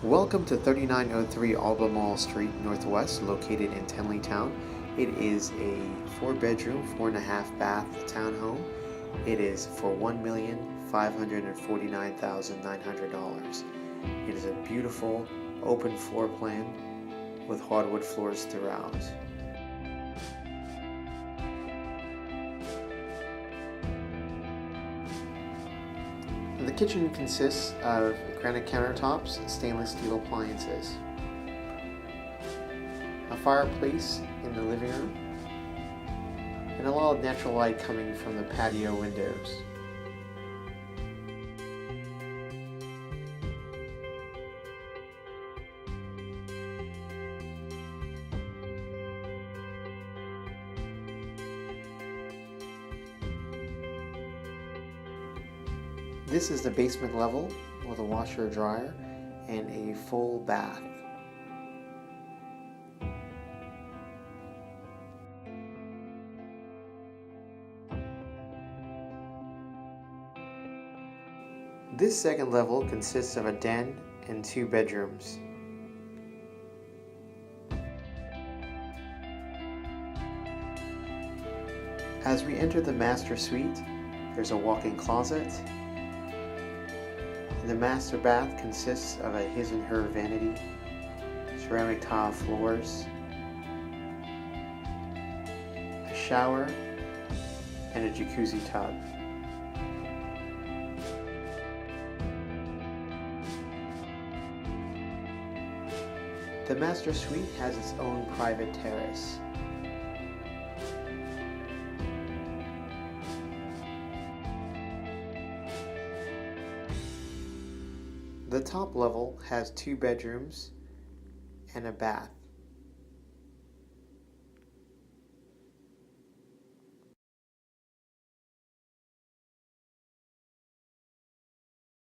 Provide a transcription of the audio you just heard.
Welcome to 3903 Albemarle Street Northwest, located in Tenleytown. It is a 4-bedroom, 4.5 bath townhome. It is for $1,549,900. It is a beautiful open floor plan with hardwood floors throughout. The kitchen consists of granite countertops and stainless steel appliances, a fireplace in the living room, and a lot of natural light coming from the patio windows. This is the basement level with a washer dryer and a full bath. This second level consists of a den and 2 bedrooms. As we enter the master suite, there's a walk-in closet. The master bath consists of a his and her vanity, ceramic tile floors, a shower, and a jacuzzi tub. The master suite has its own private terrace. The top level has 2 bedrooms and a bath.